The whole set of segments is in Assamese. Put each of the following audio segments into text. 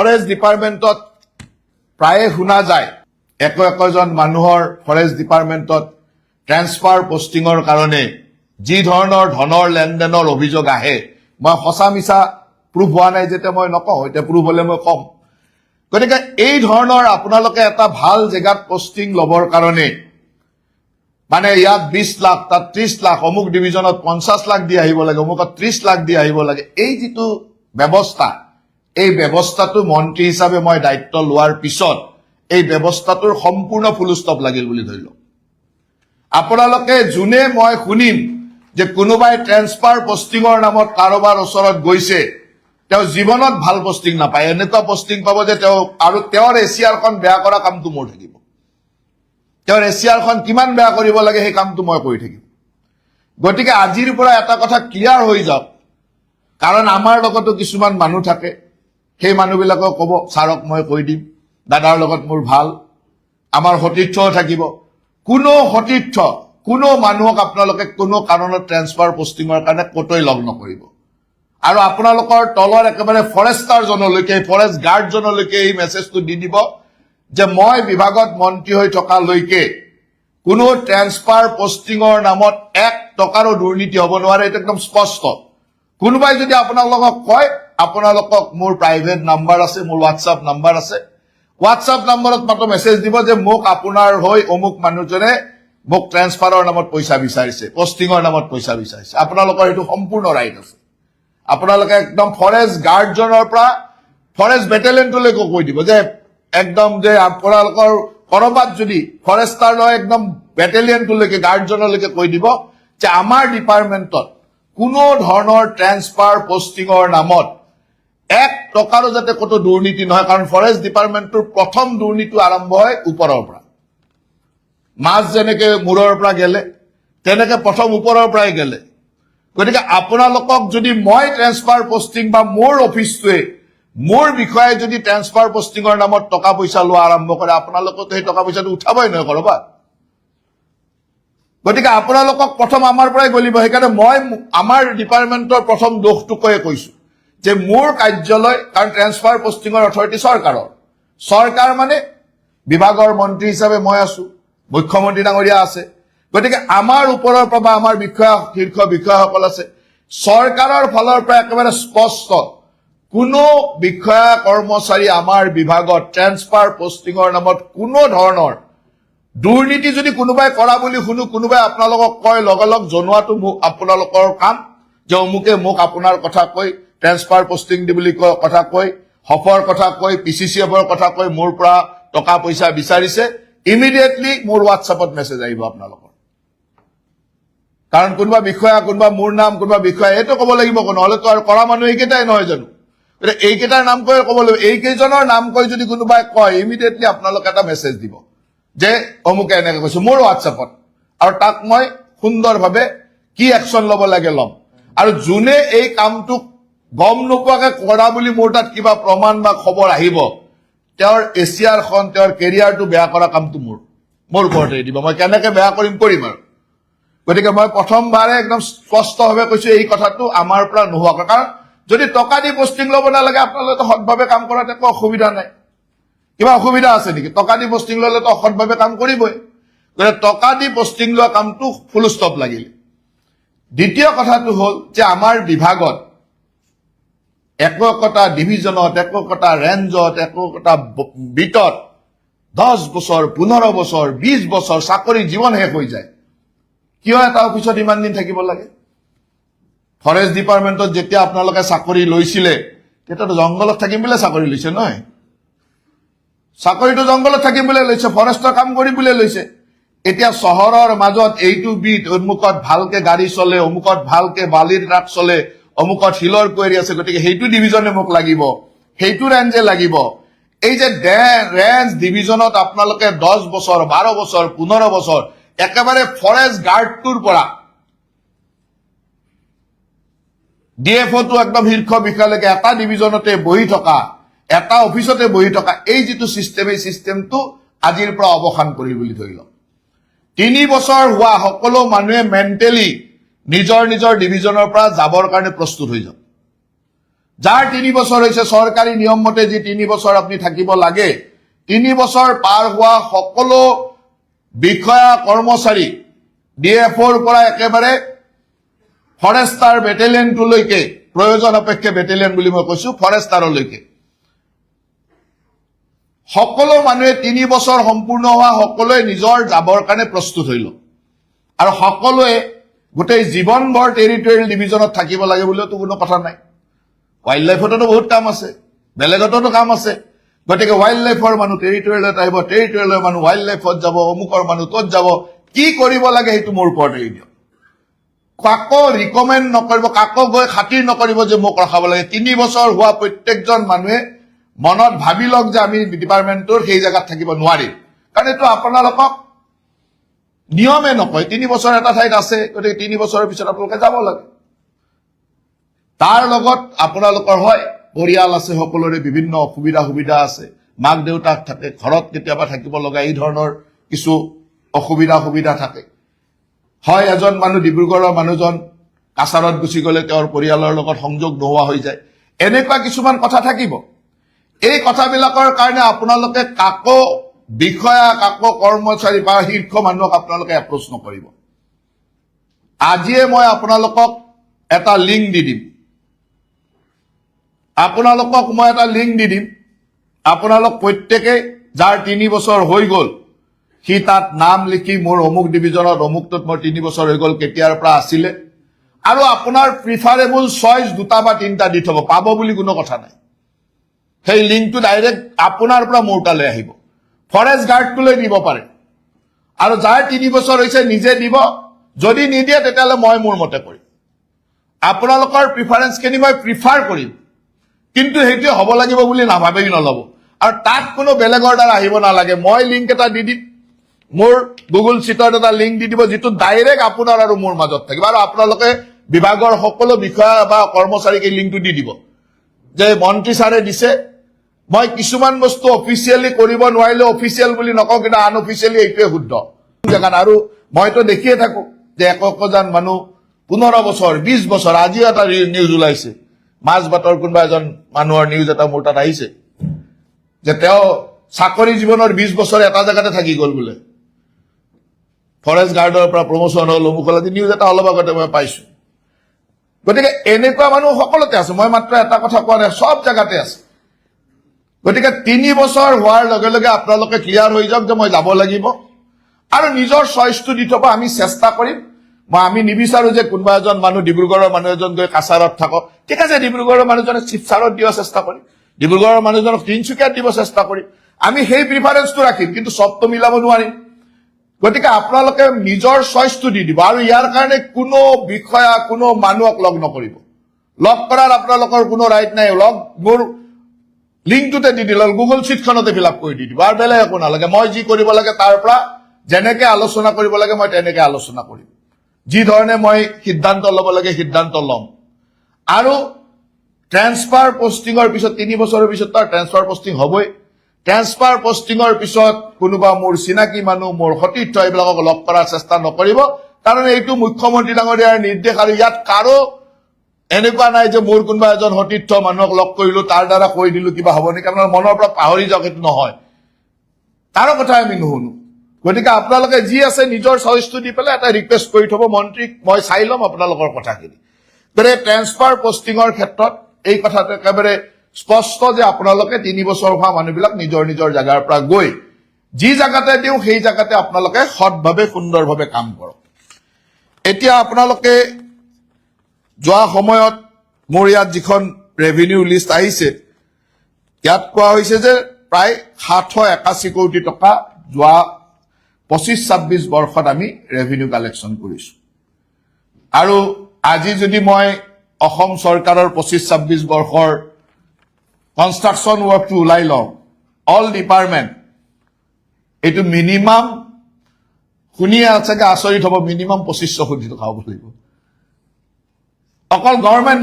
ফৰেষ্ট ডিপাৰ্টমেণ্টত প্ৰায়ে শুনা যায় একজন মানুহৰ ফৰেষ্ট ডিপাৰ্টমেণ্টত ট্ৰেন্সফাৰ পোষ্টিঙৰ কাৰণে যি ধৰণৰ ধনৰ লেনদেনৰ অভিযোগ আহে মই সঁচা মিছা প্ৰুফ হোৱা নাই যেতিয়া মই নকওঁ এতিয়া প্ৰুফ হলে মই কম গতিকে এই ধৰণৰ আপোনালোকে এটা ভাল জেগাত পোষ্টিং লবৰ কাৰণে মানে ইয়াত 20 লাখ তাত 30 লাখ অমুক ডিভিজনত 50 লাখ দি আহিব লাগে অমুকত 30 লাখ দি আহিব লাগে এই যিটো ব্যৱস্থা এই ব্যৱস্থাটো মন্ত্ৰী হিচাপে মই দায়িত্ব লোৱাৰ পিছত এই ব্যৱস্থাটোৰ সম্পূৰ্ণ ফুল ষ্টপ লাগিল বুলি ধৰিলো আপোনালোকে যোনে মই শুনিম যে কোনোবাই ট্ৰেন্সফাৰ পোষ্টিঙৰ নামত কাৰোবাৰ ওচৰত গৈছে তেওঁ জীৱনত ভাল পোষ্টিং নাপায় এনেকুৱা পোষ্টিং পাব যে তেওঁ আৰু তেওঁৰ এছিয়াৰখন বেয়া কৰা কামটো মোৰ থাকিব তেওঁৰ এছিয়াৰখন কিমান বেয়া কৰিব লাগে সেই কামটো মই কৰি থাকিম গতিকে আজিৰ পৰা এটা কথা ক্লিয়াৰ হৈ যাওক কাৰণ আমাৰ লগতো কিছুমান মানুহ থাকে সেই মানুহবিলাকক ক'ব ছাৰক মই কৈ দিম দাদাৰ লগত মোৰ ভাল আমাৰ সতীৰ্থও থাকিব কোনো মানুহক আপোনালোকে কোনো কাৰণত ট্ৰেন্সফাৰ পোষ্টিঙৰ কাৰণে কতই লগ নকৰিব আৰু আপোনালোকৰ তলৰ একেবাৰে ফৰেষ্টাৰজনলৈকে ফৰেষ্ট গাৰ্ডজনলৈকে এই মেছেজটো দি দিব যে মই বিভাগত মন্ত্ৰী হৈ থকালৈকে কোনো ট্ৰেন্সফাৰ পোষ্টিঙৰ নামত 1 টকাৰো দুৰ্নীতি হ'ব নোৱাৰে এটা একদম স্পষ্ট কোনোবাই যদি আপোনালোকক কয় আপোনালোকক মোৰ প্ৰাইভেট নাম্বাৰ আছে মোৰ হোৱাটছআপ নাম্বাৰ আছে হোৱাটছআপ নম্বৰত মাত্ৰ মেছেজ দিব যে মোক আপোনাৰ হৈ অমুক মানুহজনে মোক ট্ৰেন্সফাৰৰ নামত পইচা বিচাৰিছে পোষ্টিঙৰ নামত পইচা বিচাৰিছে আপোনালোকৰ এইটো সম্পূৰ্ণ ৰাইট আছে আপোনালোকে একদম ফৰেষ্ট গাৰ্ডজনৰ পৰা ফৰেষ্ট বেটেলিয়নটোলৈকে কৈ দিব যে একদম যে আপোনালোকৰ কৰবাত যদি ফৰেষ্টাৰ লয় একদম বেটেলিয়নটোলৈকে গাৰ্ডজনলৈকে কৈ দিব যে আমাৰ ডিপাৰ্টমেণ্টত কোনো ধৰণৰ ট্ৰেন্সফাৰ পোষ্টিঙৰ নামত 1 টকাৰো যাতে কতো দুৰ্নীতি নহয় কাৰণ ফৰেষ্ট ডিপাৰ্টমেণ্টৰ প্ৰথম দুৰ্নীতি আৰম্ভ হয় ওপৰৰ পৰা মাছ যেনেকে মূৰৰ পৰা গেলে তেনেকে প্ৰথম ওপৰৰ পৰাই গেলে গতিকে আপোনালোকক যদি মই ট্ৰেন্সফাৰ পোষ্টিং বা মোৰ অফিচটোৱে মোৰ বিষয়ে যদি ট্ৰেন্সফাৰ পোষ্টিঙৰ নামত টকা পইচা লোৱা আৰম্ভ কৰে আপোনালোকতো সেই টকা পইচাটো উঠাবই নহয় কৰবাত গতিকে আপোনালোকক প্ৰথম আমাৰ পৰাই গলিব সেইকাৰণে মই আমাৰ ডিপাৰ্টমেণ্টৰ প্ৰথম দোষটো কৈছো যে মোৰ কাৰ্যালয় কাৰণ ট্ৰেন্সফাৰ পোষ্টিঙৰ অথৰিটি চৰকাৰ মানে বিভাগৰ মন্ত্ৰী হিচাপে মই আছো মুখ্যমন্ত্ৰী ডাঙৰীয়া আছে গতিকে আমাৰ ওপৰৰ পৰা আমাৰ শীৰ্ষ বিষয়াসকল আছে চৰকাৰৰ ফালৰ পৰা একেবাৰে স্পষ্ট কোনো বিষয়া কৰ্মচাৰী আমাৰ বিভাগত ট্ৰেন্সফাৰ পোষ্টিঙৰ নামত কোনো ধৰণৰ দুৰ্নীতি যদি কোনোবাই কৰা বুলি শুনো কোনোবাই আপোনালোকক কয় লগালগ জনোৱাটো আপোনালোকৰ কাম যে অমুকে মোক আপোনাৰ কথা কৈ ট্ৰেন্সফাৰ পোষ্টিং দি বুলি কথা কৈ হফৰ কথা কৈ পিচিচিএফৰ কথা কৈ মোৰ পৰা টকা পইচা বিচাৰিছে ইমিডিয়েটলি মোৰ হোৱাটছআপত মেছেজ আহিব আপোনালোকৰ কাৰণ কোনোবা বিষয়া কোনোবা মোৰ নাম কোনোবা বিষয়া এইটো ক'ব লাগিব নহ'লে তো আৰু কৰা মানুহ এইকেইটাই নহয় জানো এইকেইটাৰ নাম কৈ ক'ব লাগিব এইকেইজনৰ নাম কৈ যদি কোনোবাই কয় ইমিডিয়েটলি আপোনালোকে এটা মেছেজ দিব যে অমুকে এনেকে কৈছো মোৰ হোৱাটছআপত আৰু তাক মই সুন্দৰভাৱে কি একশ্যন ল'ব লাগে ল'ম আৰু যোনে এই কামটোক গম নোপোৱাকে কৰা বুলি মোৰ তাত কিবা প্ৰমাণ বা খবৰ আহিব তেওঁৰ এছিয়াৰখন তেওঁৰ কেৰিয়াৰটো বেয়া কৰা কামটো মোৰ ওপৰতে দিব মই কেনেকে বেয়া কৰিম আৰু গতিকে মই প্ৰথমবাৰে একদম স্পষ্টভাৱে কৈছো এই কথাটো আমাৰ পৰা নোহোৱা কাৰণ যদি টকা দি পোষ্টিং ল'ব নালাগে আপোনালোকে সৎভাৱে কাম কৰাত একো অসুবিধা নাই কিবা অসুবিধা আছে নেকি টকা দি পোষ্টিং ল'লে তো সৎভাৱে কাম কৰিবই গতিকে টকা দি পোষ্টিং লোৱা কামটো ফুল ষ্টপ লাগিল দ্বিতীয় কথাটো হ'ল যে আমাৰ বিভাগত একোটা ডিভিজনত একোটা ৰেঞ্জত একোটা বিটত 10 বছৰ 15 বছৰ 20 বছৰ চাকৰি জীৱন শেষ হৈ যায় কিয় এটা অফিচত ইমান দিন থাকিব লাগে ফৰেষ্ট ডিপাৰ্টমেণ্টত যেতিয়া আপোনালোকে চাকৰি লৈছিলে তেতিয়াতো জংগলত থাকিম বুলি চাকৰি লৈছে নহয় চাকৰিটো জংগলত থাকিম বুলি লৈছে ফৰেষ্টৰ কাম কৰি বুলি লৈছে এতিয়া চহৰৰ মাজত এইটো বিট অমুকত ভালকে গাড়ী চলে অমুকত ভালকে বালিৰ ট্ৰাক চলে অমুকত হিলৰ কোৱাৰী আছে গতিকে সেইটো ডিভিজনে মোক লাগিব সেইটো ৰেঞ্জে লাগিব এই যে ৰেঞ্জ ডিভিজনত আপোনালোকে 10 বছৰ 12 বছৰ 15 বছৰ একেবাৰে ফৰেষ্ট গাৰ্ডটোৰ পৰা ডিএফঅটো একদম শীৰ্ষ বিষয়ালৈকে এটা ডিভিজনতে বহি থকা এটা অফিচতে বহি থকা এই যিটো সিস্টেম এই সিস্টেমটো আজিৰ পৰা অৱসান কৰি বুলি ধৰিল 3 বছৰ হোৱা সকলো মানুহে মেন্টেলি নিজৰ ডিভিজনৰ পৰা যাবৰ কাৰণে প্ৰস্তুত হৈ যাওক যাৰ 3 বছৰ হৈছে চৰকাৰী নিয়ম মতে যি 3 বছৰ আপুনি থাকিব লাগে 3 বছৰ পাৰ হোৱা সকলো বিষয়া কৰ্মচাৰী ডিএফঅ'ৰ পৰা একেবাৰে ফৰেষ্টাৰ বেটেলিয়নটোলৈকে প্ৰয়োজন অপেক্ষে বেটেলিয়ন বুলি মই কৈছো ফৰেষ্টাৰলৈকে সকলো মানুহে 3 বছৰ সম্পূৰ্ণ হোৱা সকলোৱে নিজৰ যাবৰ কাৰণে প্ৰস্তুত হৈল আৰু সকলোৱে গোটেই জীৱনভৰ টেৰিটৰিয়েল ডিভিজনত থাকিব লাগে বুলিও তো কোনো কথা নাই ওয়াইল্ড লাইফতো বহুত কাম আছে বেলেগতো কাম আছে গতিকে ওয়াইল্ড লাইফৰ মানুহ টেৰিটৰিয়েলত আহিব টেৰিটৰিয়েলৰ মানুহ ওয়াইল্ড লাইফত যাব অমুকৰ মানুহ তত যাব কি কৰিব লাগে হেতু মোৰ ওপৰত এৰি দিয়ক কাকো ৰিকমেন্ড নকৰিব কাকো গৈ খাতিৰ নকৰিব যে মোক ৰখাব লাগে 3 বছৰ হোৱা প্ৰত্যেকজন মানুহে মনত ভাবি লওক যে আমি ডিপাৰ্টমেন্টৰ সেই জায়গাত থাকিব নোৱাৰিম কাৰণ এটো আপোনালোকক নিয়মে নকয় 3 বছৰ এটা ঠাইত আছে গতিকে 3 বছৰৰ পিছত আপোনালোকে যাব লাগে তাৰ লগত আপোনালোকৰ হয় পৰিয়াল আছে সকলোৰে বিভিন্ন সুবিধা আছে মাক দেউতাক থাকে ঘৰত কেতিয়াবা থাকিব লগা এই ধৰণৰ কিছু সুবিধা থাকে হয় এজন মানুহ ডিব্ৰুগড়ৰ মানুহজন কাছাৰত গুচি গলে তেওঁৰ পৰিয়ালৰ লগত সংযোগ নোহোৱা হৈ যায় এনেকুৱা কিছুমান কথা থাকিব এই কথাবিলাকৰ কাৰণে আপোনালোকে কাকো বিষয়া কাকো কৰ্মচাৰী বা শীৰ্ষ মানুহক আপোনালোকে এপ্ৰোচ নকৰিব আজিয়ে মই আপোনালোকক এটা লিংক দি দিম আপোনালোকক মই এটা লিংক দি দিম আপোনালোক প্ৰত্যেকে যাৰ 3 বছৰ হৈ গল সি তাত নাম লিখি মোৰ অমুক ডিভিজনত অমুকত মোৰ 3 বছৰ হৈ গল কেতিয়াৰ পৰা আছিলে আৰু আপোনাৰ প্ৰিফাৰেবল চইচ দুটা বা তিনটা দি থব পাব বুলি কোনো কথা নাই সেই লিংকটো ডাইৰেক্ট আপোনাৰ পৰা মোৰ তালৈ আহিব ফৰেষ্ট গাৰ্ডটোলৈ দিব পাৰে আৰু যাৰ 3 বছৰ হৈছে নিজে দিব যদি নিদিয়ে তেতিয়ালে মই মোৰ মতে কৰিম আপোনালোকৰ প্ৰিফাৰেন্স কেনি মই প্ৰিফাৰ কৰিম কিন্তু হেতু হ'ব লাগিব বুলি নাভাবেই নলব আৰু তাত কোনো বেলেগৰ দ্বাৰা আহিব নালাগে মই লিংক এটা দি দিম মোৰ গুগল চিটত এটা লিংক দি দিব যেটো ডাইৰেক্ট আপোনাৰ আৰু মোৰ মাজত থাকিব আৰু আপোনালোকে বিভাগৰ সকলো বিষয়া বা কৰ্মচাৰীক এই লিংকটো দি দিব যে মন্ত্ৰী ছাৰে দিছে মই কিছুমান বস্তু অফিচিয়ালি কৰিব নোৱাৰিলে অফিচিয়াল বুলি নকওঁ কিন্তু আনঅফিচিয়ালি এইটোৱে শুদ্ধ জাগাত আৰু মইতো দেখিয়ে থাকো যে একজন মানুহ 15 বছৰ 20 বছৰ আজি এটা নিউজ ওলাইছে মাজবাটৰ কোনবা এজন মানুহৰ নিউজ এটা মোৰ তাত আহিছে যে তেওঁ চাকৰি জীৱনৰ 20 বছৰ এটা জায়গাতে থাকি গল বোলে ফৰেষ্ট গাৰ্ডৰ পৰা প্ৰমোশন হল মুখলাদি নিউজ এটা অলপ আগতে মই পাইছো গতিকে এনেকুৱা মানুহ সকলোতে আছে মই মাত্ৰ এটা কথা কোৱা নাই সব জায়গাতে আছে গতিকে 3 বছৰ হোৱাৰ লগে লগে আপোনালোকে ক্লিয়াৰ হৈ যাওক যে মই যাব লাগিব আৰু নিজৰ চইচটো দি থব আমি চেষ্টা কৰিম আমি নিবিচাৰো যে কোনবা এজন মানুহ ডিব্ৰুগড়ৰ মানুহ এজন গৈ কাছাৰত থাকক ঠিক আছে ডিব্ৰুগড়ৰ মানুহজনে শিৱসাগৰত দিব চেষ্টা কৰিম ডিব্ৰুগড়ৰ মানুহজনক তিনচুকীয়াত দিব চেষ্টা কৰিম আমি সেই প্ৰিফাৰেন্সটো ৰাখিম কিন্তু সবটো মিলাব নোৱাৰিম গতিকে আপোনালোকে নিজৰ চইচটো দি দিব আৰু ইয়াৰ কাৰণে কোনো বিষয়া কোনো মানুহক লগ নকৰিব লগ কৰাৰ আপোনালোকৰ কোনো ৰাইট নাই লগ মোৰ লিংকটোতে দি দিল গুগল চিটখনতে ফিল আপ কৰি দি দিব আৰু বেলেগ একো নালাগে মই যি কৰিব লাগে তাৰ পৰা যেনেকে আলোচনা কৰিব লাগে মই তেনেকে আলোচনা কৰিম যি ধৰণে মই সিদ্ধান্ত ল'ব লাগে সিদ্ধান্ত ল'ম আৰু ট্ৰান্সফাৰ পোষ্টিংৰ পিছত 3 বছৰৰ পিছত তাৰ ট্ৰান্সফাৰ পোষ্টিং হ'বই ট্ৰান্সফাৰ পোষ্টিংৰ পিছত কোনোবা মোৰ চিনাকি মানুহ মোৰ সতীৰ্থ এইবিলাকক লগ কৰাৰ চেষ্টা নকৰিব কাৰণ এইটো মুখ্যমন্ত্ৰী ডাঙৰীয়াৰ নিৰ্দেশ আৰু ইয়াত কাৰো এনেকুৱা নাই যে মোৰ কোনোবা এজন সতীৰ্থ মানুহক লগ কৰিলো তাৰ দ্বাৰা কৈ দিলো কিবা হ'ব নেকি আপোনাৰ মনৰ পৰা পাহৰি যাওক এইটো নহয় তাৰ কথা আমি নুশুনো গতিকে আপোনালোকে যি আছে নিজৰ চইচটো দি পেলাই এটা ৰিকুৱেষ্ট কৰি থব মন্ত্ৰীক মই চাই ল'ম আপোনালোকৰ কথাখিনি গতিকে ট্ৰান্সফাৰ পোষ্টিংৰ ক্ষেত্ৰত এই কথাটো একেবাৰে স্পষ্ট যে আপোনালোকে 3 বছৰ হোৱা মানুহবিলাক নিজৰ জাগাৰ পৰা গৈ যি জাগাতে দিও সেই জাগাতে আপোনালোকে সৎভাৱে সুন্দৰভাৱে কাম কৰক এতিয়া আপোনালোকে যোৱা সময়ত মোৰ ইয়াত যিখন ৰেভিনিউ লিষ্ট আহিছে ইয়াত কোৱা হৈছে যে প্ৰায় 781 কোটি টকা যোৱা 25-26 বৰ্ষত আমি ৰেভিনিউ কালেকশ্যন কৰিছো আৰু আজি যদি মই অসম চৰকাৰৰ 25-26 বৰ্ষৰ কনষ্ট্ৰাকচন ওয়াৰ্কটো উলাই লওঁ অল ডিপাৰ্টমেন্ট এটো মিনিমাম শুনিয়ে আছে আচৰিত হ'ব মিনিমাম 2500 কোটি টকা হ'ব লাগিব অকল গভৰ্ণমেন্ট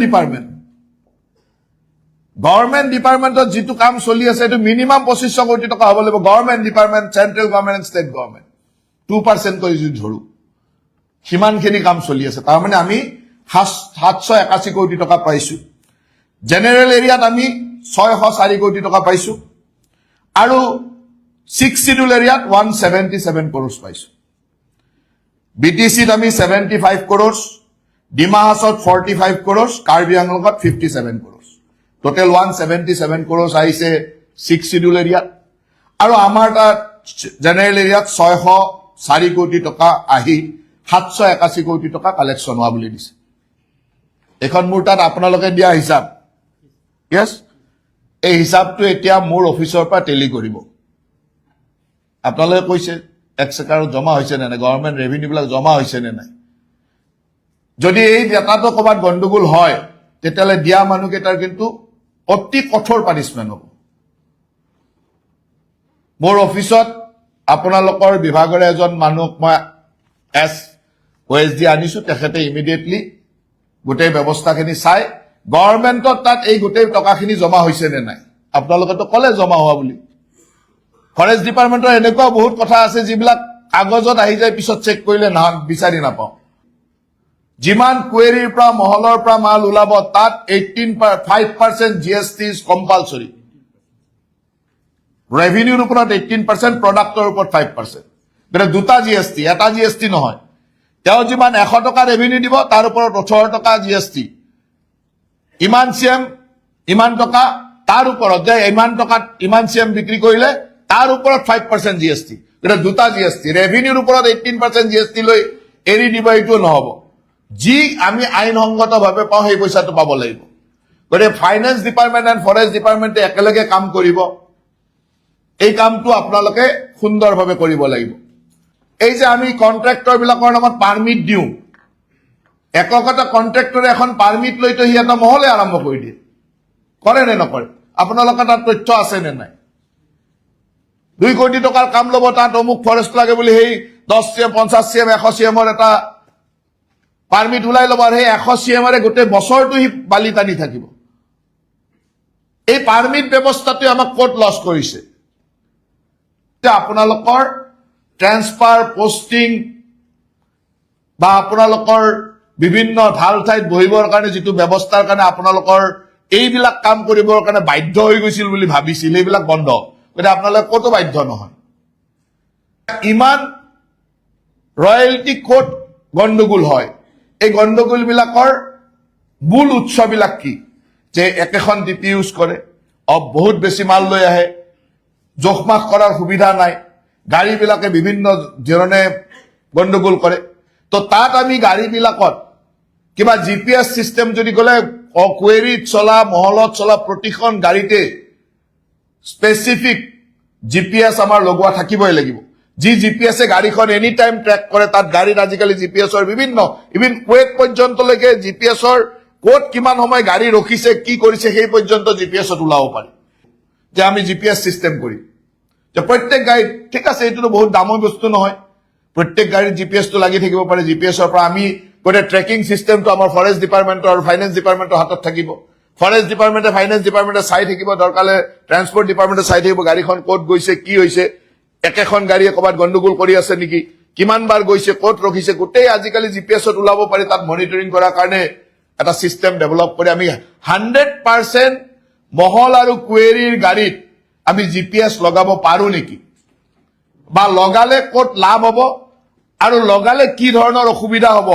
ডিপাৰ্টমেন্টত যেটো কাম চলি আছে এটো মিনিমাম 2500 কোটি টকা হ'ব লাগিব government department central government and state government 2% কৰি যদি ধৰো সিমানখিনি কাম চলি আছে তাৰ মানে আমি 781 কোটি টকা পাইছো জেনেৰেল এৰিয়াত আমি 604 কোটি টকা পাইছো আৰু 6 শিডিউল এৰিয়াত 177 crores পাইছো বিটিচিত আমি 75 crores ডিমা হাছাওত 45 crores কাৰ্বি আংলঙত 57 crores টোটেল 177 crores আহিছে 6 শিডিউল এৰিয়াত আৰু আমাৰ তাত জেনেৰেল এৰিয়াত 604 কোটি টকা আহি 781 কোটি টকা কালেকশ্যন হোৱা বুলি দিছে এখন মোৰ তাত আপোনালোকে দিয়া হিচাপ ইয়েস এই হিচাপটো এতিয়া মোৰ অফিচৰ পৰা টেলি কৰিব আপোনালোকে কৈছে এক্সেকাৰত জমা হৈছে নে নাই গভৰ্ণমেণ্ট ৰেভিনিউ বিলাক জমা হৈছে নে নাই যদি এই ডাটাটো ক'বাত গণ্ডগোল হয় তেতিয়ালে দিয়া মানুহকেইটাৰ কিন্তু অতি কঠোৰ পানিশমেন্ট হ'ব মোৰ অফিচত আপোনালোকৰ বিভাগৰ এজন মানুহক মই ওএসডি আনিছো তেখেতে ইমিডিয়েটলি গোটেই ব্যৱস্থাখিনি চাই গভৰ্ণমেণ্টত তাত এই গোটেই টকাখিনি জমা হৈছে নে নাই আপোনালোকেতো ক'লে জমা হোৱা বুলি ফৰেষ্ট ডিপাৰ্টমেণ্টৰ এনেকুৱা বহুত কথা আছে যিবিলাক কাগজত আহি যায় পিছত চেক কৰিলে না বিচাৰি নাপাওঁ যিমান কুৱেৰিৰ পৰা মহলৰ পৰা মাল ওলাব তাত 5% জিএসটি ইজ কম্পালসৰি ৰেভিনিউৰ ওপৰত 18% প্ৰডাক্টৰ ওপৰত 5% মানে দুটা জিএসটি এটা জিএসটি নহয় তেওঁ যিমান 100 টকা ৰেভিনিউ দিব তাৰ ওপৰত 18 টকা জিএসটি ইমান সিএম ইমান টকা তাৰ ওপৰত যে ইমান টকা ইমান সিএম বিক্ৰী কৰিলে তাৰ ওপৰত 5% জিএসটি এটা দুটা জিএসটি ৰেভিনিউৰ ওপৰত 18% জিএসটি লৈ এৰি দিব এইটো নহব যি আমি আইনসংগতভাৱে পাওঁ সেই পইচাটো পাব লাগিব গৰে ফাইনান্স ডিপাৰ্টমেন্ট এণ্ড ফৰেষ্ট ডিপাৰ্টমেন্টে একেলগে কাম কৰিব এই কামটো আপোনালোকে সুন্দৰভাৱে কৰিব লাগিব এই যে আমি কন্ট্ৰাক্টৰ বিলাকৰ নামত পাৰমিট দিওঁ এককটা কন্ট্ৰাক্টৰে এখন পাৰমিট লৈ তো হি এটা মহলে আৰম্ভ কৰি দিয়ে কৰে নে নকৰে আপোনালোকৰ তাত তথ্য আছে নে নাই 2 কোটি টকাৰ কাম লব তাত অমুক ফৰেষ্ট লাগে বুলি সেই 10 সিএম 50 সিএম 100 সিএমৰ এটা পাৰমিট উলাই লব আৰু সেই 100 সিএমৰে গোটেই বছৰটো হি বালি টানি থাকিব এই পাৰমিট ব্যৱস্থাটো আমাক কোট লছ কৰিছে তে আপোনালোকৰ ট্ৰান্সফাৰ পোষ্টিং বা আপোনালোকৰ বিভিন্ন ঢাল ঠাইত বহিবৰ কাৰণে যেটো ব্যৱস্থাৰ কাৰণে আপোনালোকৰ এইবিলাক কাম কৰিবৰ কাৰণে বাধ্য হৈ গৈছিল বুলি ভাবিছিল এইবিলাক বন্ধ কিন্তু আপোনালোকে কত বাধ্য নহয় ইমান ৰয়েলটি কোড গণ্ডগোল হয় এই গণ্ডগোল বিলাকৰ মূল উৎসবিলাক কি যে একেখন ডিপি ইউজ কৰে বহুত বেছি মাল লৈ আহে জোখমাখ কৰাৰ সুবিধা নাই গাড়ী বিলাকে বিভিন্ন ধৰণে গণ্ডগোল কৰে তো তাত আমি গাড়ী বিলাকত কিবা জিপিএস সিস্টেম যদি গলে কুৱেৰিত চলা মহলত চলা প্ৰতিখন গাড়ীতে স্পেসিফিক জিপিএস আমাৰ লগোৱা থাকিবই লাগিব যি জিপিএস এ গাড়ীখন এনি টাইম ট্ৰেক কৰে তাত গাড়ীত আজিকালি জিপিএসৰ বিভিন্ন ইভিন ওয়েট পৰ্যন্তলৈকে জিপিএসৰ কোড কিমান সময় গাড়ী ৰখিছে কি কৰিছে সেই পৰ্যন্ত জিপিএসত ওলাব পাৰি যে আমি জিপিএস সিস্টেম কৰি যে প্ৰত্যেক গাড়ী ঠিক আছে এইটো বহুত দামৰ বস্তু নহয় প্ৰত্যেক গাড়ীত জিপিএস তো লাগি থাকিব পাৰে জিপিএসৰ পৰা আমি কোনে ট্ৰেকিং সিস্টেমটো আমাৰ ফৰেষ্ট ডিপাৰ্টমেন্টৰ আৰু ফাইনান্স ডিপাৰ্টমেন্টৰ হাতত থাকিব ফৰেষ্ট ডিপাৰ্টমেন্টে ফাইনান্স ডিপাৰ্টমেন্টে চাই থাকিব দৰকালে ট্ৰান্সপোৰ্ট ডিপাৰ্টমেন্টে চাই থাকিব গাড়ীখন কোড গৈছে কি হৈছে একেখন গাড়ীয়ে কবাত গণ্ডগোল কৰি আছে নেকি কিমান বাৰ গৈছে কোড ৰখিছে গোটেই আজিকালি জিপিএসত ওলাব পাৰি তাত মনিটৰিং কৰাৰ কাৰণে এটা সিস্টেম ডেভেলপ কৰি আমি 100% মহল আৰু কুৱেৰিৰ গাড়ীত আমি জিপিএস লগাব পাৰো নেকি বা লগালে কোট লাভ হ'ব আৰু লগালে কি ধৰণৰ অসুবিধা হ'ব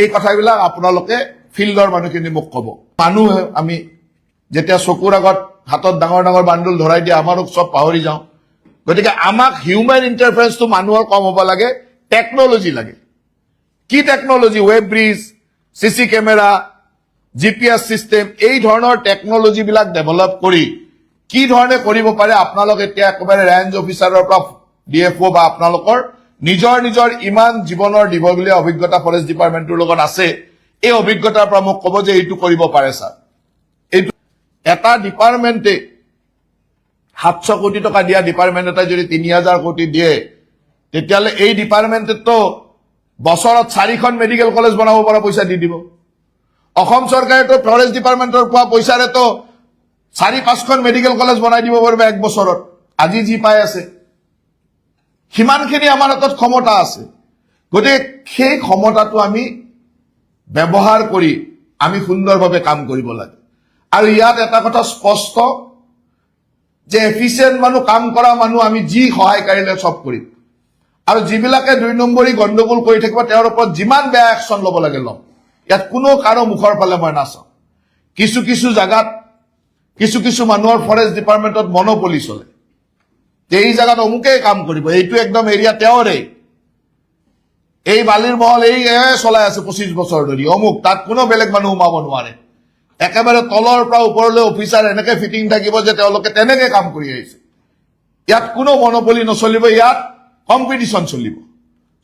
এই কথাবিলাক আপোনালোকে ফিল্ডৰ মানুহখিনি মোক ক'ব মানুহ আমি যেতিয়া চকুৰ আগত হাতত ডাঙৰ ডাঙৰ বান্ডুল ধৰাই দিয়ে আমাৰো সব পাহৰি যাওঁ গতিকে আমাক হিউম্যান ইন্টাৰফাৰেন্সটো মানুহৰ কম হ'ব লাগে টেকনলজি লাগে কি technology web bridge CC camera GPS system এই ধৰণৰ টেকনলজি বিলাক ডেভেলপ কৰি কি ধৰণে কৰিব পাৰে আপোনালোক এতিয়া একেবাৰে ৰেঞ্জ অফিচাৰৰ পৰা ডিএফও বা আপোনালোকৰ নিজৰ নিজৰ ইমান জীৱনৰ দীঘলীয়া অভিজ্ঞতা ফৰেষ্ট ডিপাৰ্টমেন্টৰ লগত আছে এই অভিজ্ঞতাৰ পৰা মোক ক'ব যে এইটো কৰিব পাৰে স্যাৰ এইটো এটা ডিপাৰ্টমেন্টে 700 কোটি টকা দিয়া ডিপাৰ্টমেন্ট এটা যদি 3000 কোটি দিয়ে তেতিয়ালে এই ডিপাৰ্টমেন্টে তো বছৰত 4খন মেডিকেল কলেজ বনাব পৰা পইচা দি দিব অসম চৰকাৰে তো ফৰেষ্ট ডিপাৰ্টমেন্টৰ পৰা পইচাৰে তো 4-5খন মেডিকেল কলেজ বনাই দিব পাৰিব এক বছৰত আজি যি পাই আছে হিমানখিনি আমাৰ হাতত ক্ষমতা আছে গতিকে সেই ক্ষমতাটো আমি ব্যৱহাৰ কৰি আমি সুন্দৰভাৱে কাম কৰিব লাগে আৰু ইয়াত এটা কথা স্পষ্ট যে এফিচিয়েণ্ট মানুহ, কাম কৰা মানুহ আমি যি সহায়কাৰীলে চব কৰিম, আৰু যিবিলাকে 2 নম্বৰী গণ্ডগোল কৰি থাকিব তেওঁৰ ওপৰত যিমান বেয়া একশ্যন ল'ব লাগে ল'ম। ইয়াত কোনো কাৰো মুখৰ ফালে মই নাচাওঁ। কিছু কিছু জাগাত কিছু মানুহৰ ফৰেষ্ট ডিপাৰ্টমেণ্টত মনোপলি চলে যে এই জাগাত অমুকেই কাম কৰিব, এইটো একদম এৰিয়া তেওঁৰে, এই বালিৰ মহল এই চলাই আছে 25 বছৰ ধৰি, অমুক, তাত কোনো বেলেগ মানুহ সোমাব নোৱাৰে। একেবাৰে তলৰ পৰা ওপৰলৈ অফিচাৰ এনেকে ফিটিং থাকিব যে তেওঁলোকে তেনেকে কাম কৰি আহিছে। ইয়াত কোনো মনোপলি নচলিব, ইয়াত কম্পিটিশ্যন চলিব।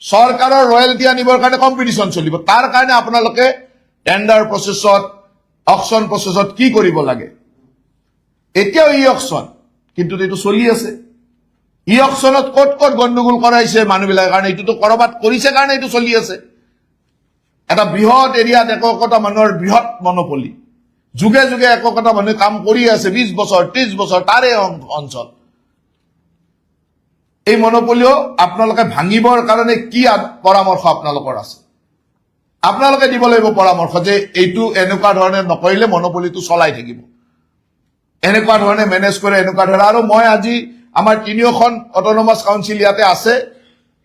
চৰকাৰৰ ৰয়েলটি আনিবৰ কাৰণে কম্পিটিশ্যন চলিব। তাৰ কাৰণে আপোনালোকে টেণ্ডাৰ প্ৰচেছত, অকশ্যন প্ৰচেছত কি কৰিব লাগে। এতিয়াও ই অকশ্যন, কিন্তু এইটো চলি আছে। ই অকশ্যনত ক'ত ক'ত গণ্ডগোল কৰাইছে মানুহবিলাকে, কাৰণ এইটোতো কৰবাত কৰিছে কাৰণে এইটো চলি আছে। এটা বৃহৎ এৰিয়াত এককতা মানুহৰ বৃহৎ মনোপলি, যুগে যুগে এককতা মানুহে কাম কৰি আছে, 20 বছৰ 30 বছৰ তাৰে অঞ্চল। এই মনোপলিও আপোনালোকে ভাঙিবৰ কাৰণে কি পৰামৰ্শ আপোনালোকৰ আছে, আপোনালোকে দিব লাগিব পৰামৰ্শ যে এইটো এনেকুৱা ধৰণে নকৰিলে মনোপলিটো চলাই থাকিব, এনেকুৱা ধৰণে মেনেজ কৰে, এনেকুৱা ধৰণে। আৰু মই আজি আমাৰ 3খন অটনমাছ কাউন্সিল ইয়াতে আছে,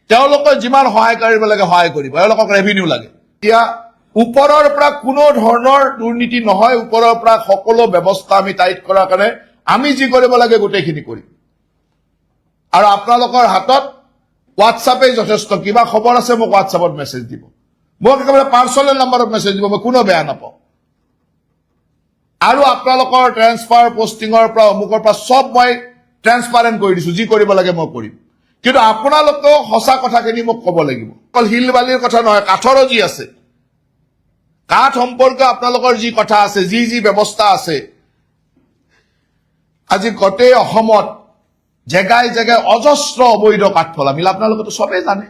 তেওঁলোকে যিমান সহায় কৰিব লাগে সহায় কৰিব, তেওঁলোকক ৰেভিনিউ লাগে। এতিয়া ওপৰৰ পৰা কোনো ধৰণৰ দুৰ্নীতি নহয়, ওপৰৰ পৰা সকলো ব্যৱস্থা আমি টাইট কৰাৰ কাৰণে আমি যি কৰিব লাগে গোটেইখিনি কৰিম। আৰু আপোনালোকৰ হাতত হোৱাটছআপে যথেষ্ট, কিবা খবৰ আছে মোক হোৱাটছআপত মেছেজ দিব, মোক একেবাৰে পাৰ্চনেল নম্বৰত মেছেজ দিব, মই কোনো বেয়া নাপাওঁ। আৰু আপোনালোকৰ ট্ৰেন্সফাৰ পষ্টিঙৰ পৰা অমুকৰ পৰা চব মই ট্ৰেন্সপাৰেণ্ট কৰি দিছো, যি কৰিব লাগে মই কৰিম। কিন্তু আপোনালোকেও সঁচা কথাখিনি মোক ক'ব লাগিব। অকল শিল বালিৰ কথা নহয়, কাঠৰো যি আছে, কাঠ সম্পৰ্কে আপোনালোকৰ যি কথা আছে, যি ব্যৱস্থা আছে, আজি গোটেই অসমত জেগাই জেগাই অজস্ৰ অবৈধ কাঠফলা মিল, আপোনালোকেতো চবেই জানে।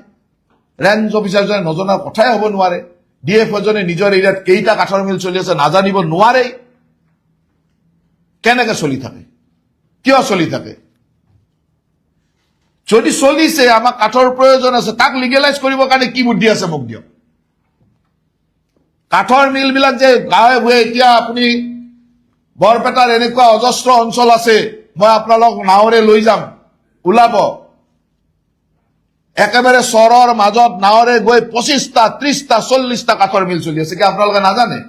ৰেঞ্জ অফিচাৰজনে নজনাৰ কথাই হ'ব নোৱাৰে, DF এজনে নিজৰ এৰিয়াত কেইটা কাঠৰ মিল চলি আছে নাজানিব নোৱাৰেই। কেনেকে চলি থাকে, কিয় চলি থাকে? যদি চলিছে, আমাক কাঠৰ প্ৰয়োজন আছে, তাক লিগেলাইজ কৰিবৰ কাৰণে কি বুদ্ধি আছে মোক দিয়ক। কাঠৰ মিল বিলাক যে গাঁৱে ভূঞে, এতিয়া আপুনি বৰপেটাৰ এনেকুৱা অজস্ৰ অঞ্চল আছে, মই আপোনালোক নাৱৰে লৈ যাম, ওলাব। একেবাৰে চৰৰ মাজত নাৱৰে গৈ 25টা 30টা 40টা কাঠৰ মিল চলি আছে, কি আপোনালোকে নাজানে?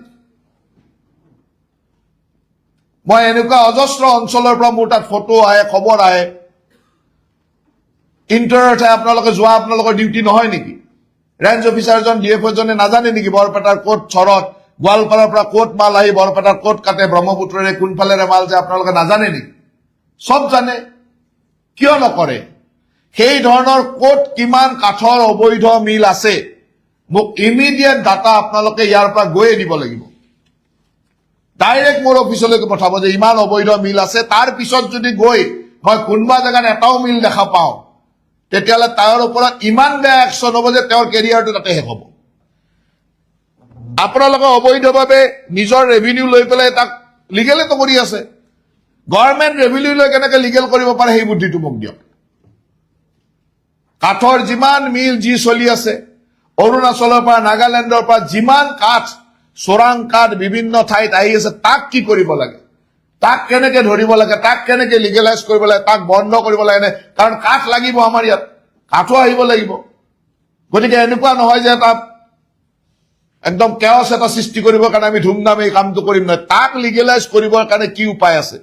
মই এনেকুৱা অজস্ৰ অঞ্চলৰ পৰা মোৰ তাত ফটো আহে, খবৰ আহে। ইণ্টাৰৰ ঠাই আপোনালোকে যোৱা আপোনালোকৰ ডিউটি নহয় নেকি? ৰেঞ্জ অফিচাৰজন DF এজনে নাজানে নেকি বৰপেটাৰ ক'ত চৰত, গোৱালপাৰাৰ পৰা ক'ত মাল আহি বৰপেটাৰ ক'ত কাটে, ব্ৰহ্মপুত্ৰৰে কোনফালেৰে মাল যে আপোনালোকে নাজানে নেকি? চব জানে, কিয় নকৰে? সেই ধৰণৰ ক'ত কিমান কাঠৰ অবৈধ মিল আছে, মোক ইমিডিয়েট ডাটা আপোনালোকে ইয়াৰ পৰা গৈয়ে দিব লাগিব। ডাইৰেক্ট মোৰ অফিচলৈকে পঠাব যে ইমান অবৈধ মিল আছে। তাৰ পিছত যদি গৈ মই কোনোবা জেগাত এটাও মিল দেখা পাওঁ, তেতিয়াহ'লে তাৰ ওপৰত ইমান বেয়া একশ্যন হ'ব যে তেওঁৰ কেৰিয়াৰটো তাতে শেষ হ'ব। আপোনালোকে অবৈধভাৱে নিজৰ ৰেভিনিউ লৈ পেলাই তাক লিগেলেতো কৰি আছে। গভৰ্ণমেণ্ট ৰেভিনিউ লৈ কেনেকে লিগেল কৰিব পাৰে সেই বুদ্ধিটো মোক দিয়ক। কাঠৰ যিমান মিল যি চলি আছে, অৰুণাচলৰ পৰা নাগালেণ্ডৰ পৰা যিমান কাঠ, চোৰাং কাঠ বিভিন্ন ঠাইত আহি আছে, তাক কি কৰিব লাগে, তাক কেনেকে ধৰিব লাগে, তাক কেনেকে লিগেলাইজ কৰিব লাগে, তাক বন্ধ কৰিব লাগে। কাৰণ কাঠ লাগিব আমাৰ ইয়াত, কাঠো আহিব লাগিব। গতিকে এনেকুৱা নহয় যে তাত একদম কেওছ এটা সৃষ্টি কৰিবৰ কাৰণে আমি ধুমধাম এই কামটো কৰিম, নহয়। তাক লিগেলাইজ কৰিবৰ কাৰণে কি উপায় আছে?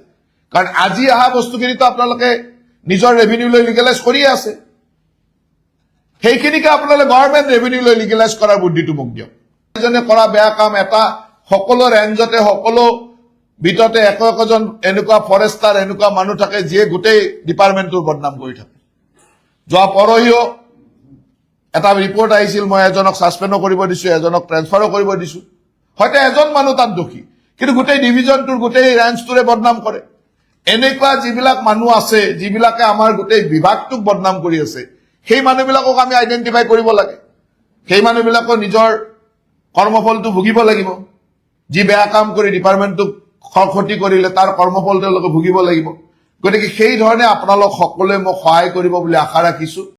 কাৰণ আজি অহা বস্তুখিনিতো আপোনালোকে নিজৰ ৰেভিনিউ লৈ লিগেলাইজ কৰিয়ে আছে, সেইখিনিকে আপোনালোকে গভৰ্ণমেণ্ট ৰেভিনিউ লৈ লিগেলাইজ কৰাৰ বুদ্ধিটো মোক দিয়ক। এজনে কৰা বেয়া কাম এটা সকলো ৰেঞ্জতে, সকলো ভিতৰতে একজন এনেকুৱা ফৰেষ্টাৰ, এনেকুৱা মানুহ থাকে যিয়ে গোটেই ডিপাৰ্টমেণ্টটোৰ বদনাম কৰি থাকে। যোৱা পৰহিও এটা ৰিপৰ্ট আহিছিল, মই এজনক ছাছপেণ্ডো কৰিব দিছো, এজনক ট্ৰেন্সফাৰো কৰিব দিছো। হয়তো এজন মানুহ তাত দোষী, কিন্তু গোটেই ডিভিজনটোৰ, গোটেই ৰেঞ্জটোৰে বদনাম কৰে। এনেকুৱা যিবিলাক মানুহ আছে, যিবিলাকে আমাৰ গোটেই বিভাগটোক বদনাম কৰি আছে, সেই মানুহবিলাকক আমি আইডেণ্টিফাই কৰিব লাগে। সেই মানুহবিলাকৰ নিজৰ কৰ্মফলটো ভুগিব লাগিব। যি বেয়া কাম কৰি ডিপাৰ্টমেণ্টটোক ক্ষতি কৰিলে তাৰ কৰ্মফল তেওঁলোকে ভুগিব লাগিব। গতিকে সেই ধৰণে আপোনালোক সকলোৱে মোক সহায় কৰিব বুলি আশা ৰাখিছো।